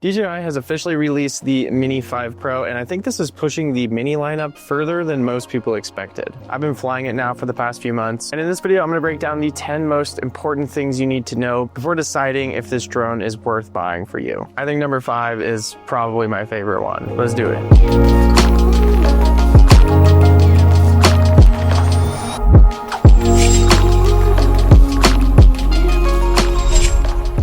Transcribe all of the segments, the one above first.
DJI has officially released the Mini 5 Pro, and I think this is pushing the Mini lineup further than most people expected. I've been flying it now for the past few months, and in this video I'm going to break down the 10 most important things you need to know before deciding if this drone is worth buying for you. I think number 5 is probably my favorite one. Let's do it.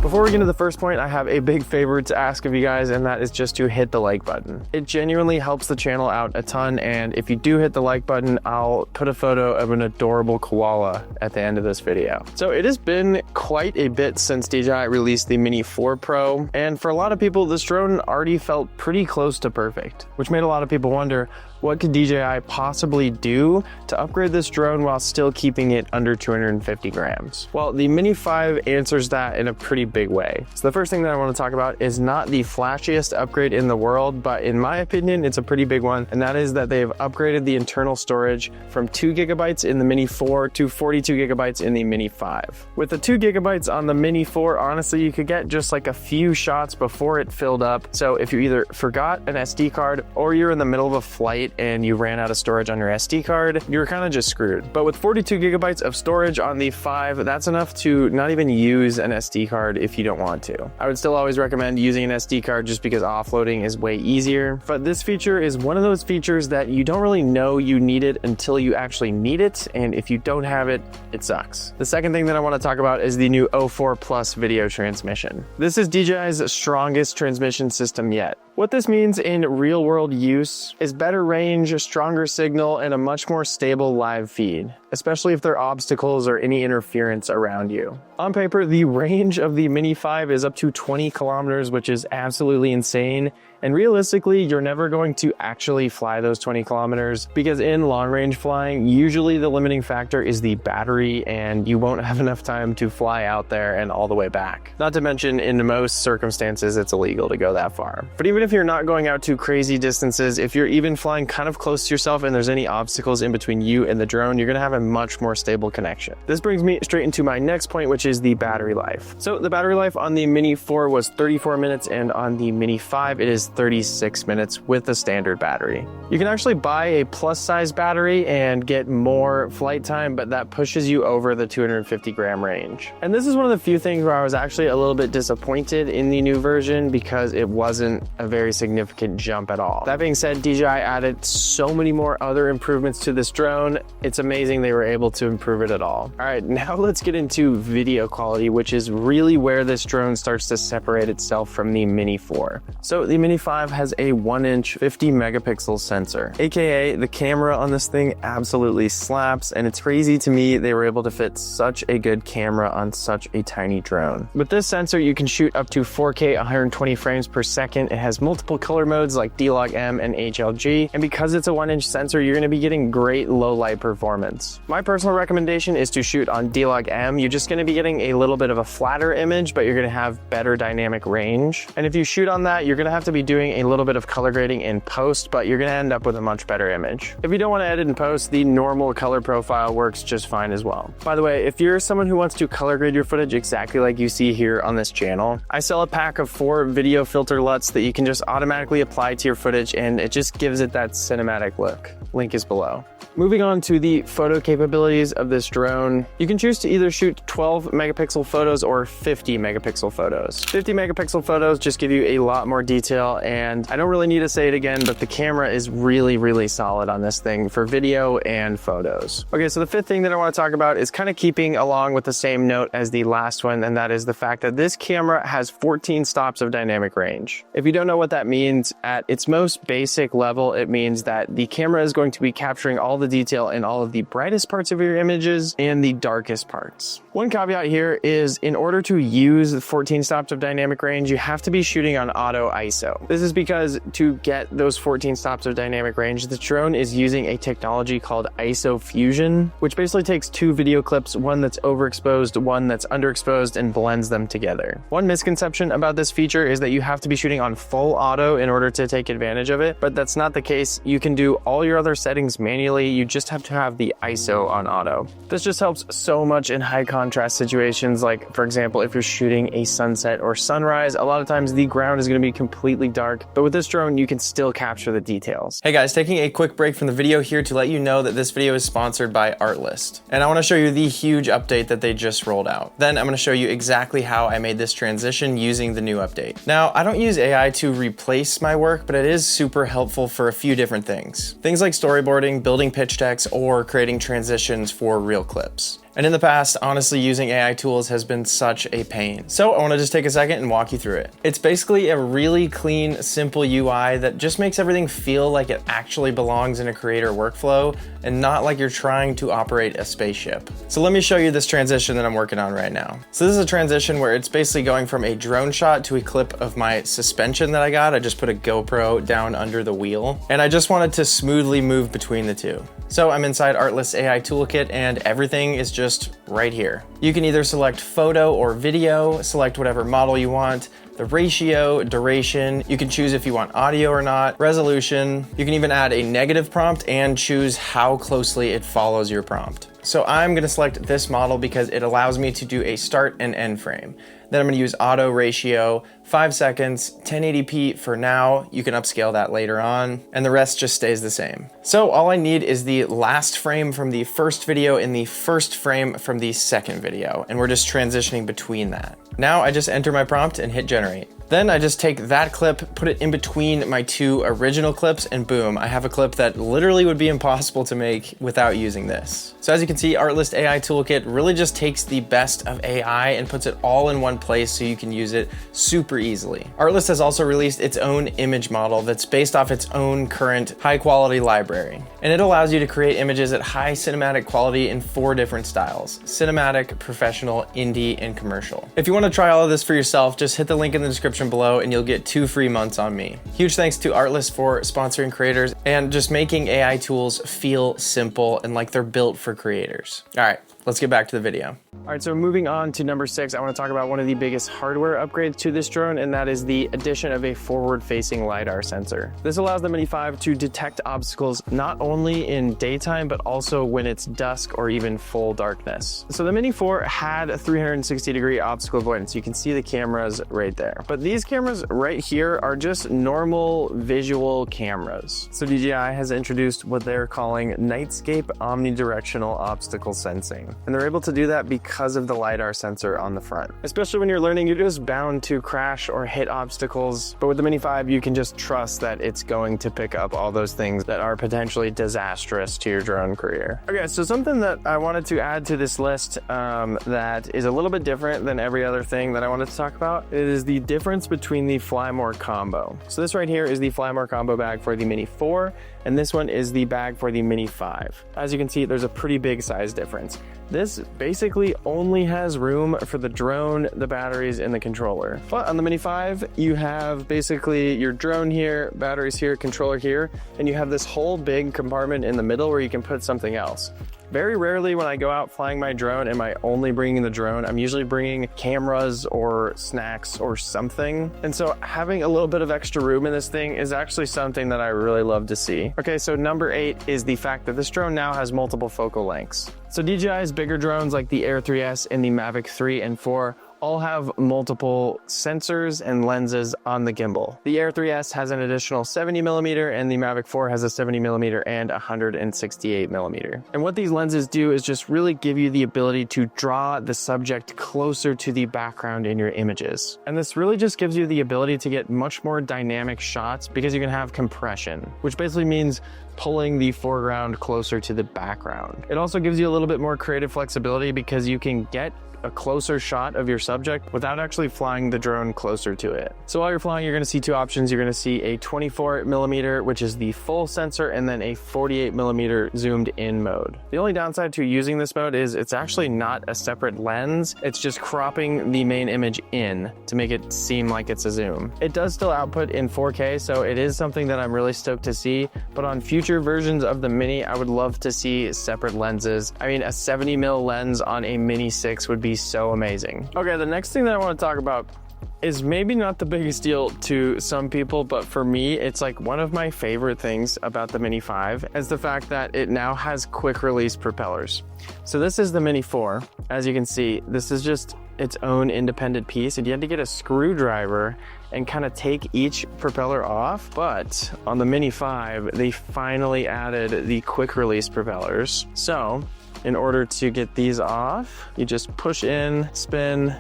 Before we get into the first point, I have a big favor to ask of you guys, and that is just to hit the like button. It genuinely helps the channel out a ton, and if you do hit the like button, I'll put a photo of an adorable koala at the end of this video. So it has been quite a bit since DJI released the Mini 4 Pro, and for a lot of people, this drone already felt pretty close to perfect, which made a lot of people wonder, what could DJI possibly do to upgrade this drone while still keeping it under 250 grams? Well, the Mini 5 answers that in a pretty big way. So the first thing that I want to talk about is not the flashiest upgrade in the world, but in my opinion, it's a pretty big one, and that is that they've upgraded the internal storage from 2 gigabytes in the Mini 4 to 42 gigabytes in the Mini 5. With the 2 gigabytes on the Mini 4, honestly, you could get just like a few shots before it filled up. So if you either forgot an SD card or you're in the middle of a flight and you ran out of storage on your SD card, you're kind of just screwed. But with 42 gigabytes of storage on the 5, that's enough to not even use an SD card if you don't want to. I would still always recommend using an SD card just because offloading is way easier. But this feature is one of those features that you don't really know you need it until you actually need it, and if you don't have it, it sucks. The second thing that I want to talk about is the new 04 Plus video transmission. This is DJI's strongest transmission system yet. What this means in real-world use is better range, stronger signal, and a much more stable live feed, especially if there are obstacles or any interference around you. On paper, the range of the Mini 5 is up to 20 kilometers, which is absolutely insane. And realistically, you're never going to actually fly those 20 kilometers because in long-range flying, usually the limiting factor is the battery, and you won't have enough time to fly out there and all the way back. Not to mention, in most circumstances, it's illegal to go that far. But even if you're not going out to crazy distances, if you're even flying kind of close to yourself and there's any obstacles in between you and the drone, you're gonna have a much more stable connection. This brings me straight into my next point, which is the battery life. So the battery life on the Mini 4 was 34 minutes, and on the Mini 5, it is 36 minutes with the standard battery. You can actually buy a plus size battery and get more flight time, but that pushes you over the 250 gram range. And this is one of the few things where I was actually a little bit disappointed in the new version because it wasn't a very significant jump at all. That being said, DJI added so many more other improvements to this drone. It's amazing they were able to improve it at all. All right, now let's get into video quality, which is really where this drone starts to separate itself from the Mini 4. So the Mini 5 has a 1-inch 50 megapixel sensor, aka the camera on this thing absolutely slaps, and it's crazy to me they were able to fit such a good camera on such a tiny drone. With this sensor, you can shoot up to 4K 120 frames per second. It has multiple color modes like D-Log-M and HLG, and because it's a 1-inch sensor, you're going to be getting great low light performance. My personal recommendation is to shoot on D-Log-M. You're just going to be getting a little bit of a flatter image, but you're going to have better dynamic range. And if you shoot on that, you're going to have to be doing a little bit of color grading in post, but you're going to end up with a much better image. If you don't want to edit in post, the normal color profile works just fine as well. By the way, if you're someone who wants to color grade your footage exactly like you see here on this channel, I sell a pack of 4 video filter LUTs that you can just automatically apply to your footage, and it just gives it that cinematic look. Link is below. Moving on to the photo capabilities of this drone, you can choose to either shoot 12 megapixel photos or 50 megapixel photos. 50 megapixel photos just give you a lot more detail, and I don't really need to say it again, but the camera is really, really solid on this thing for video and photos. Okay, so the fifth thing that I want to talk about is kind of keeping along with the same note as the last one, and that is the fact that this camera has 14 stops of dynamic range. If you don't know what that means, at its most basic level, it means that the camera is going to be capturing all the detail in all of the brightest parts of your images and the darkest parts. One caveat here is in order to use the 14 stops of dynamic range, you have to be shooting on auto ISO. This is because to get those 14 stops of dynamic range, the drone is using a technology called ISO fusion, which basically takes 2 video clips, one that's overexposed, one that's underexposed, and blends them together. One misconception about this feature is that you have to be shooting on full auto in order to take advantage of it, but that's not the case. You can do all your other settings manually. you just have to have the ISO on auto. This just helps so much in high contrast situations, like for example, if you're shooting a sunset or sunrise, a lot of times the ground is going to be completely dark, but with this drone, you can still capture the details. Hey guys, taking a quick break from the video here to let you know that this video is sponsored by Artlist. And I want to show you the huge update that they just rolled out. Then I'm going to show you exactly how I made this transition using the new update. Now, I don't use AI to replace my work, but it is super helpful for a few different things. Things like storyboarding, building pitch decks, or creating transitions for real clips. And in the past, honestly, using AI tools has been such a pain. So I want to just take a second and walk you through it. It's basically a really clean, simple UI that just makes everything feel like it actually belongs in a creator workflow and not like you're trying to operate a spaceship. So let me show you this transition that I'm working on right now. So this is a transition where it's basically going from a drone shot to a clip of my suspension that I got. I just put a GoPro down under the wheel, and I just wanted to smoothly move between the two. So I'm inside Artlist AI Toolkit and everything is just right here. You can either select photo or video, select whatever model you want, the ratio, duration, you can choose if you want audio or not, resolution, you can even add a negative prompt and choose how closely it follows your prompt. So I'm gonna select this model because it allows me to do a start and end frame. Then I'm gonna use auto ratio, 5 seconds, 1080p for now. You can upscale that later on, and the rest just stays the same. So all I need is the last frame from the first video and the first frame from the second video, and we're just transitioning between that. Now I just enter my prompt and hit generate. Then I just take that clip, put it in between my two original clips, and boom, I have a clip that literally would be impossible to make without using this. So as you can see, Artlist AI Toolkit really just takes the best of AI and puts it all in one place so you can use it super easily. Artlist has also released its own image model that's based off its own current high quality library. And it allows you to create images at high cinematic quality in 4 different styles: cinematic, professional, indie, and commercial. If you want to try all of this for yourself, just hit the link in the description below and you'll get 2 free months on me. Huge thanks to Artlist for sponsoring creators and just making AI tools feel simple and like they're built for creators. All right, let's get back to the video. All right, so moving on to number 6, I want to talk about one of the biggest hardware upgrades to this drone, and that is the addition of a forward-facing LiDAR sensor. This allows the Mini 5 to detect obstacles not only in daytime, but also when it's dusk or even full darkness. So the Mini 4 had a 360-degree obstacle avoidance. You can see the cameras right there. But these cameras right here are just normal visual cameras. So DJI has introduced what they're calling Nightscape Omnidirectional Obstacle Sensing. And they're able to do that because of the LiDAR sensor on the front. Especially when you're learning, you're just bound to crash or hit obstacles. But with the Mini 5, you can just trust that it's going to pick up all those things that are potentially disastrous to your drone career. Okay, so something that I wanted to add to this list that is a little bit different than every other thing that I wanted to talk about is the difference between the Fly More combo. So this right here is the Fly More combo bag for the Mini 4, and this one is the bag for the Mini 5. As you can see, there's a pretty big size difference. This basically only has room for the drone, the batteries, and the controller. But on the Mini 5, you have basically your drone here, batteries here, controller here, and you have this whole big compartment in the middle where you can put something else. Very rarely when I go out flying my drone am I only bringing the drone. I'm usually bringing cameras or snacks or something. And so having a little bit of extra room in this thing is actually something that I really love to see. Okay, so number 8 is the fact that this drone now has multiple focal lengths. So DJI's bigger drones like the Air 3S and the Mavic 3 and 4 all have multiple sensors and lenses on the gimbal. The Air 3S has an additional 70mm and the Mavic 4 has a 70mm and 168mm. And what these lenses do is just really give you the ability to draw the subject closer to the background in your images. And this really just gives you the ability to get much more dynamic shots because you can have compression, which basically means pulling the foreground closer to the background. It also gives you a little bit more creative flexibility because you can get a closer shot of your subject without actually flying the drone closer to it. So while you're flying, you're gonna see 2 options. You're gonna see a 24mm, which is the full sensor, and then a 48mm zoomed in mode. The only downside to using this mode is it's actually not a separate lens. It's just cropping the main image in to make it seem like it's a zoom. It does still output in 4K, so it is something that I'm really stoked to see, but on future versions of the Mini, I would love to see separate lenses. I mean, a 70mm lens on a Mini 6 would be so amazing. Okay, the next thing that I want to talk about is maybe not the biggest deal to some people, but for me, it's like one of my favorite things about the Mini 5 is the fact that it now has quick release propellers. So this is the Mini 4. As you can see, this is just its own independent piece, and you had to get a screwdriver and kind of take each propeller off. But on the Mini 5, they finally added the quick release propellers. So in order to get these off, you just push in, spin,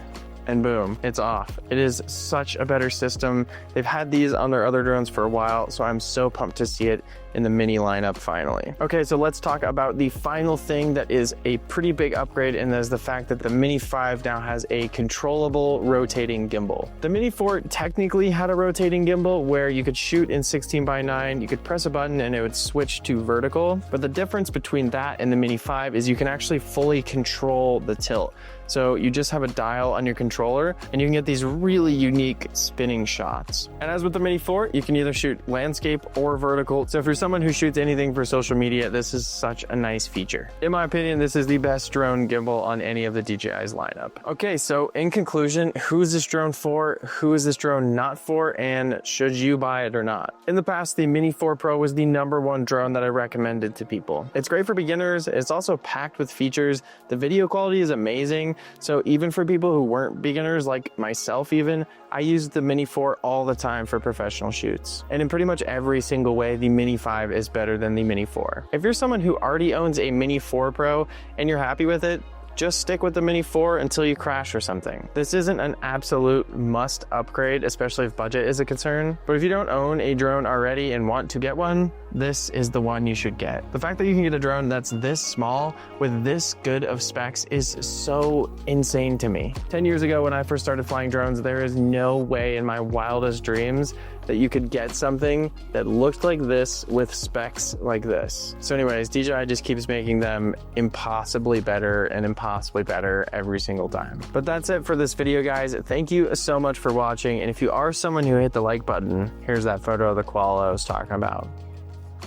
and boom, it's off. It is such a better system. They've had these on their other drones for a while, so I'm so pumped to see it in the Mini lineup finally. Okay, so let's talk about the final thing that is a pretty big upgrade, and that is the fact that the Mini 5 now has a controllable rotating gimbal. The Mini 4 technically had a rotating gimbal where you could shoot in 16:9, you could press a button and it would switch to vertical, but the difference between that and the Mini 5 is you can actually fully control the tilt. So you just have a dial on your controller and you can get these really unique spinning shots. And as with the Mini 4, you can either shoot landscape or vertical. So if you're someone who shoots anything for social media, this is such a nice feature. In my opinion, this is the best drone gimbal on any of the DJI's lineup. Okay, so in conclusion, who is this drone for? Who is this drone not for? And should you buy it or not? In the past, the Mini 4 Pro was the #1 drone that I recommended to people. It's great for beginners. It's also packed with features. The video quality is amazing. So even for people who weren't beginners like myself even, I used the Mini 4 all the time for professional shoots. And in pretty much every single way, the Mini 5 is better than the Mini 4. If you're someone who already owns a Mini 4 Pro and you're happy with it, just stick with the Mini 4 until you crash or something. This isn't an absolute must upgrade, especially if budget is a concern. But if you don't own a drone already and want to get one, this is the one you should get. The fact that you can get a drone that's this small with this good of specs is so insane to me. 10 years ago when I first started flying drones, there is no way in my wildest dreams that you could get something that looked like this with specs like this. So anyways, DJI just keeps making them impossibly better and impossibly better every single time. But that's it for this video, guys. Thank you so much for watching. And if you are someone who hit the like button, here's that photo of the koala I was talking about.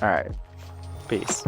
All right, peace.